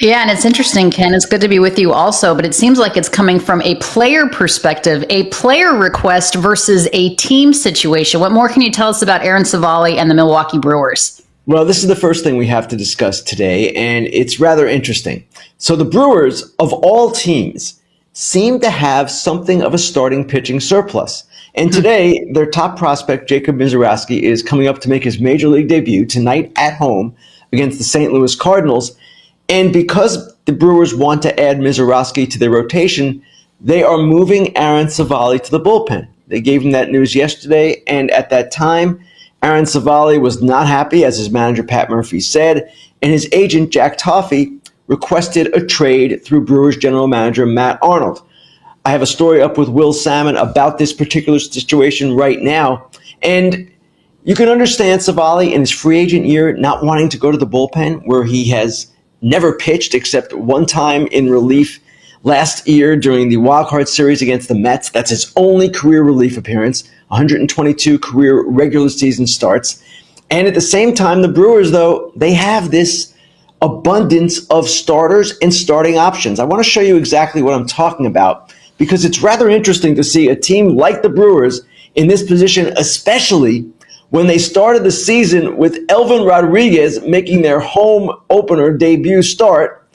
Yeah, and it's interesting, Ken. It's good to be with you also, but it seems like it's coming from a player perspective, a player request versus a team situation. What more can you tell us about Aaron Civale and the Milwaukee Brewers? Well, this is the first thing we have to discuss today, and it's rather interesting. So the Brewers, of all teams, seem to have something of a starting pitching surplus. And today, their top prospect, Jacob Misiorowski, is coming up to make his major league debut tonight at home against the St. Louis Cardinals. And because the Brewers want to add Misiorowski to their rotation, they are moving Aaron Civale to the bullpen. They gave him that news yesterday, and at that time, Aaron Civale was not happy, as his manager Pat Murphy said, and his agent Jack Toffey requested a trade through Brewers general manager Matt Arnold. I have a story up with Will Salmon about this particular situation right now, and you can understand Civale in his free agent year not wanting to go to the bullpen where he has never pitched except one time in relief last year during the Wild Card Series against the Mets. That's his only career relief appearance, 122 career regular season starts. And at the same time, the Brewers, though, they have this abundance of starters and starting options. I want to show you exactly what I'm talking about because it's rather interesting to see a team like the Brewers in this position, especially when they started the season with Elvin Rodriguez making their home opener debut start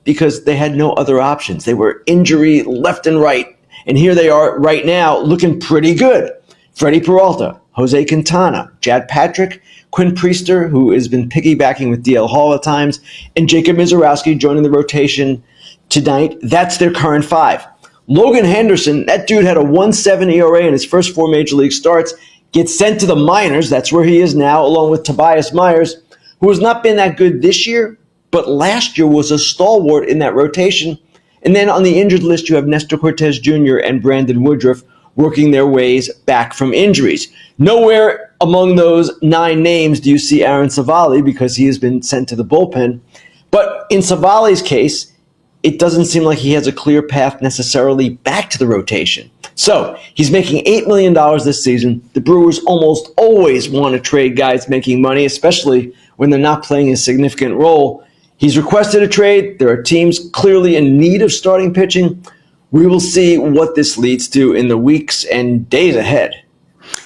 because they had no other options. They were injury left and right. And here they are right now looking pretty good. Freddie Peralta, Jose Quintana, Jad Patrick, Quinn Priester, who has been piggybacking with DL Hall at times, and Jacob Misiorowski joining the rotation tonight. That's their current five. Logan Henderson, that dude had a 1.7 ERA in his first four major league starts, gets sent to the minors. That's where he is now, along with Tobias Myers, who has not been that good this year, but last year was a stalwart in that rotation. And then on the injured list, you have Nestor Cortez Jr. and Brandon Woodruff working their ways back from injuries. Nowhere among those 9 names do you see Aaron Civale because he has been sent to the bullpen. But in Civale's case, it doesn't seem like he has a clear path necessarily back to the rotation. So he's making $8 million this season. The Brewers almost always want to trade guys making money, especially when they're not playing a significant role. He's requested a trade. There are teams clearly in need of starting pitching. We will see what this leads to in the weeks and days ahead.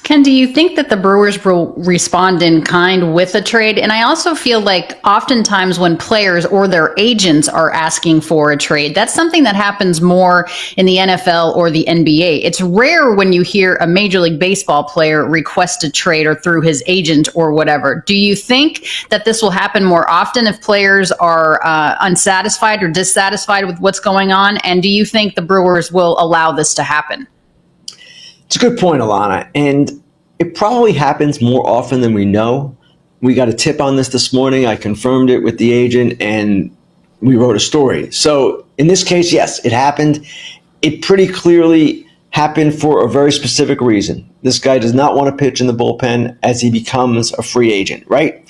Ken, do you think that the Brewers will respond in kind with a trade? And I also feel like oftentimes when players or their agents are asking for a trade, that's something that happens more in the NFL or the NBA. It's rare when you hear a Major League Baseball player request a trade or through his agent or whatever. Do you think that this will happen more often if players are unsatisfied or dissatisfied with what's going on? And do you think the Brewers will allow this to happen? It's a good point, Alana, and it probably happens more often than we know. We got a tip on this morning. I confirmed it with the agent, and we wrote a story. So in this case, yes, it happened. It pretty clearly happened for a very specific reason. This guy does not want to pitch in the bullpen as he becomes a free agent, right?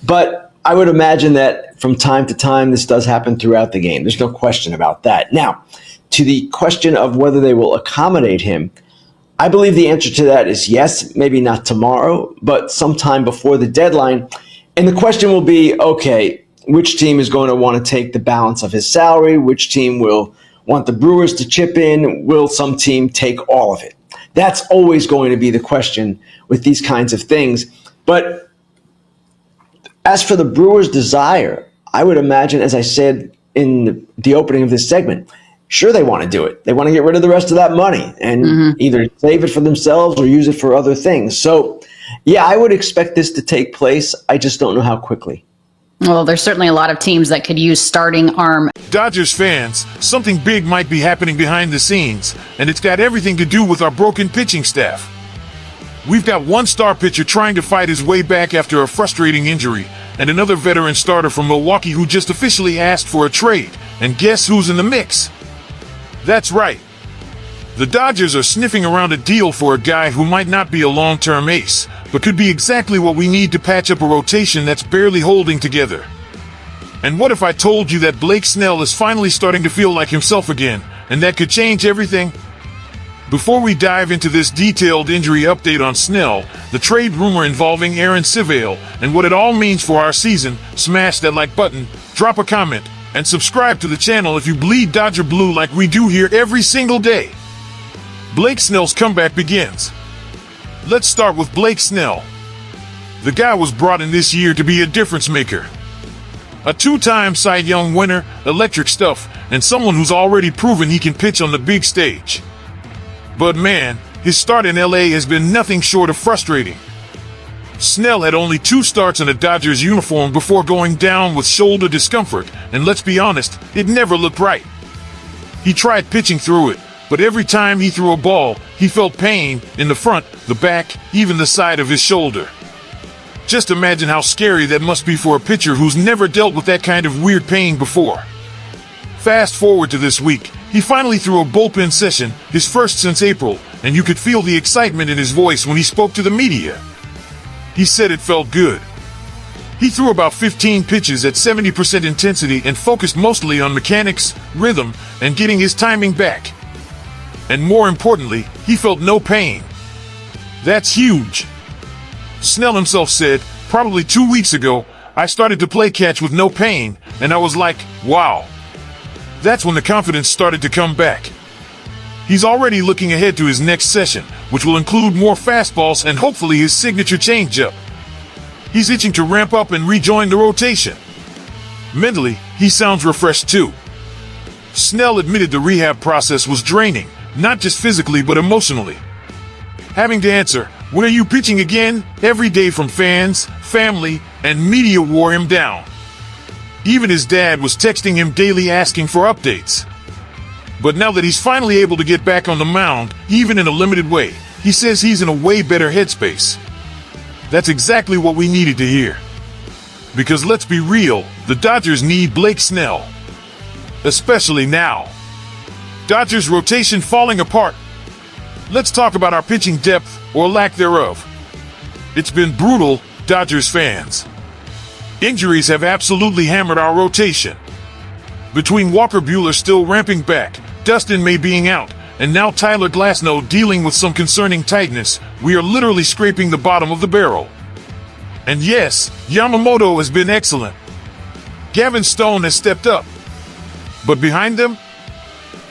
But I would imagine that from time to time, this does happen throughout the game. There's no question about that. Now, to the question of whether they will accommodate him, I believe the answer to that is yes, maybe not tomorrow, but sometime before the deadline. And the question will be, okay, which team is going to want to take the balance of his salary? Which team will want the Brewers to chip in? Will some team take all of it? That's always going to be the question with these kinds of things. But as for the Brewers' desire, I would imagine, as I said in the opening of this segment, sure, they want to do it. They want to get rid of the rest of that money and either save it for themselves or use it for other things. So, yeah, I would expect this to take place. I just don't know how quickly. Well, there's certainly a lot of teams that could use starting arm. Dodgers fans, something big might be happening behind the scenes, and it's got everything to do with our broken pitching staff. We've got one star pitcher trying to fight his way back after a frustrating injury, and another veteran starter from Milwaukee who just officially asked for a trade. And guess who's in the mix? That's right. The Dodgers are sniffing around a deal for a guy who might not be a long-term ace, but could be exactly what we need to patch up a rotation that's barely holding together. And what if I told you that Blake Snell is finally starting to feel like himself again, and that could change everything? Before we dive into this detailed injury update on Snell, the trade rumor involving Aaron Civale, and what it all means for our season, smash that like button, drop a comment, And subscribe to the channel if you bleed Dodger blue like we do here every single day. Blake Snell's comeback begins. Let's start with Blake Snell. The guy was brought in this year to be a difference maker. A two-time Cy Young winner, electric stuff, and someone who's already proven he can pitch on the big stage. But man, his start in LA has been nothing short of frustrating. Snell had only 2 starts in a Dodgers uniform before going down with shoulder discomfort, and let's be honest, it never looked right. He tried pitching through it, but every time he threw a ball, he felt pain in the front, the back, even the side of his shoulder. Just imagine how scary that must be for a pitcher who's never dealt with that kind of weird pain before. Fast forward to this week, he finally threw a bullpen session, his first since April, and you could feel the excitement in his voice when he spoke to the media. He said it felt good. He threw about 15 pitches at 70% intensity and focused mostly on mechanics, rhythm, and getting his timing back. And more importantly, he felt no pain. That's huge. Snell himself said, probably 2 weeks ago, I started to play catch with no pain, and I was like, wow. That's when the confidence started to come back. He's already looking ahead to his next session, which will include more fastballs and hopefully his signature changeup. He's itching to ramp up and rejoin the rotation. Mentally, he sounds refreshed too. Snell admitted the rehab process was draining, not just physically but emotionally. Having to answer, "When are you pitching again?" every day from fans, family, and media wore him down. Even his dad was texting him daily asking for updates. But now that he's finally able to get back on the mound, even in a limited way, he says he's in a way better headspace. That's exactly what we needed to hear. Because let's be real, the Dodgers need Blake Snell. Especially now. Dodgers rotation falling apart. Let's talk about our pitching depth, or lack thereof. It's been brutal, Dodgers fans. Injuries have absolutely hammered our rotation. Between Walker Buehler still ramping back, Dustin May being out, and now Tyler Glasnow dealing with some concerning tightness, we are literally scraping the bottom of the barrel. And yes, Yamamoto has been excellent. Gavin Stone has stepped up. But behind them,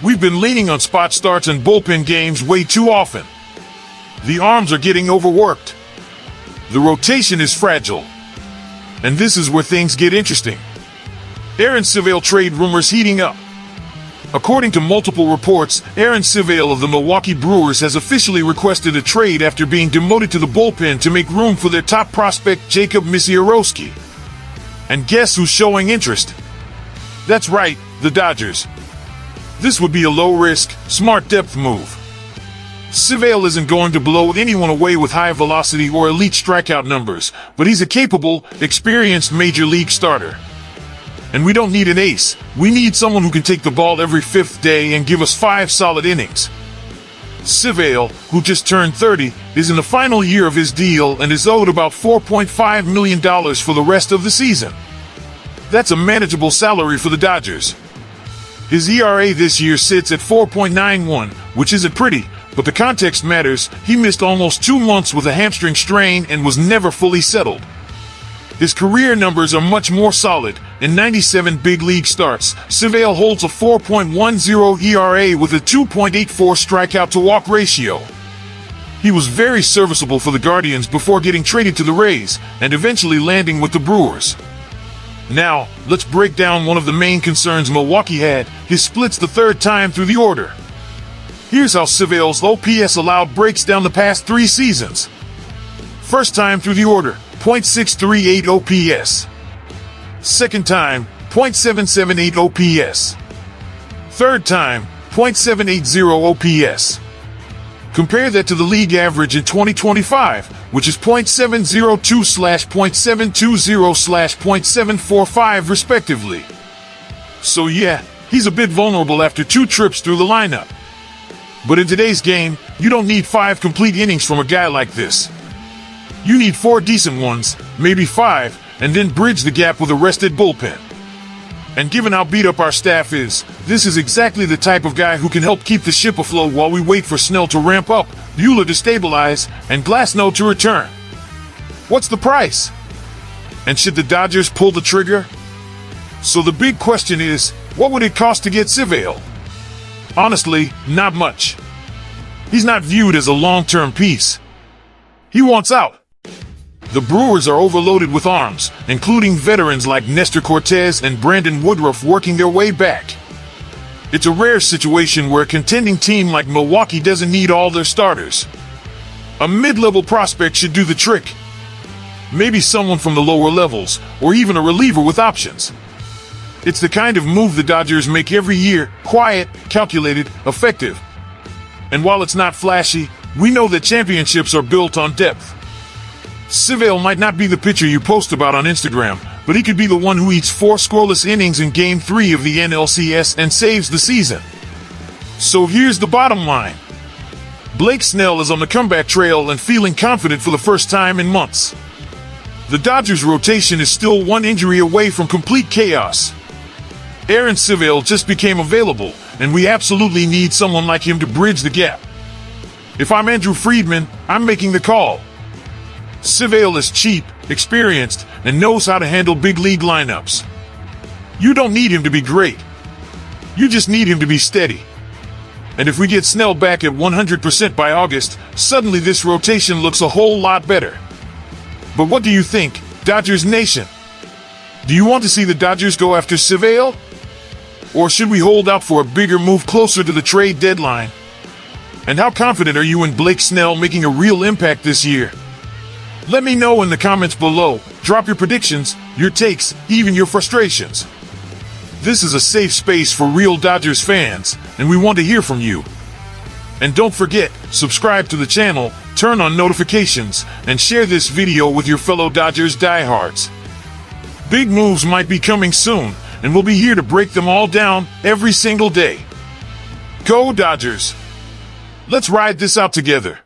we've been leaning on spot starts and bullpen games way too often. The arms are getting overworked. The rotation is fragile. And this is where things get interesting. Aaron Civale trade rumors heating up. According to multiple reports, Aaron Civale of the Milwaukee Brewers has officially requested a trade after being demoted to the bullpen to make room for their top prospect Jacob Misiorowski. And guess who's showing interest? That's right, the Dodgers. This would be a low-risk, smart depth move. Civale isn't going to blow anyone away with high velocity or elite strikeout numbers, but he's a capable, experienced major league starter. And we don't need an ace. We need someone who can take the ball every 5th day and give us 5 solid innings. Civale, who just turned 30, is in the final year of his deal and is owed about $4.5 million for the rest of the season. That's a manageable salary for the Dodgers. His ERA this year sits at 4.91, which isn't pretty, but the context matters. He missed almost 2 months with a hamstring strain and was never fully settled. His career numbers are much more solid. In 97 big league starts, Civale holds a 4.10 ERA with a 2.84 strikeout-to-walk ratio. He was very serviceable for the Guardians before getting traded to the Rays and eventually landing with the Brewers. Now, let's break down one of the main concerns Milwaukee had, his splits the 3rd time through the order. Here's how Civale's OPS allowed breaks down the past 3 seasons. First time through the order, .638 OPS. Second time, .778 OPS. Third time, .780 OPS. Compare that to the league average in 2025, which is .702/.720/.745 respectively. So yeah, he's a bit vulnerable after 2 trips through the lineup. But in today's game, you don't need 5 complete innings from a guy like this. You need 4 decent ones, maybe 5, and then bridge the gap with a rested bullpen. And given how beat up our staff is, this is exactly the type of guy who can help keep the ship afloat while we wait for Snell to ramp up, Buehler to stabilize, and Glasnow to return. What's the price? And should the Dodgers pull the trigger? So the big question is, what would it cost to get Civale? Honestly, not much. He's not viewed as a long-term piece. He wants out. The Brewers are overloaded with arms, including veterans like Nestor Cortez and Brandon Woodruff working their way back. It's a rare situation where a contending team like Milwaukee doesn't need all their starters. A mid-level prospect should do the trick. Maybe someone from the lower levels, or even a reliever with options. It's the kind of move the Dodgers make every year, quiet, calculated, effective. And while it's not flashy, we know that championships are built on depth. Civale might not be the pitcher you post about on Instagram, but he could be the one who eats 4 scoreless innings in Game 3 of the NLCS and saves the season. So here's the bottom line. Blake Snell is on the comeback trail and feeling confident for the first time in months. The Dodgers' rotation is still one injury away from complete chaos. Aaron Civale just became available, and we absolutely need someone like him to bridge the gap. If I'm Andrew Friedman, I'm making the call. Civale is cheap, experienced, and knows how to handle big league lineups. You don't need him to be great. You just need him to be steady. And if we get Snell back at 100% by August, suddenly this rotation looks a whole lot better. But what do you think, Dodgers Nation? Do you want to see the Dodgers go after Civale? Or should we hold out for a bigger move closer to the trade deadline? And how confident are you in Blake Snell making a real impact this year? Let me know in the comments below. Drop your predictions, your takes, even your frustrations. This is a safe space for real Dodgers fans, and we want to hear from you. And don't forget, subscribe to the channel, turn on notifications, and share this video with your fellow Dodgers diehards. Big moves might be coming soon, and we'll be here to break them all down every single day. Go Dodgers! Let's ride this out together.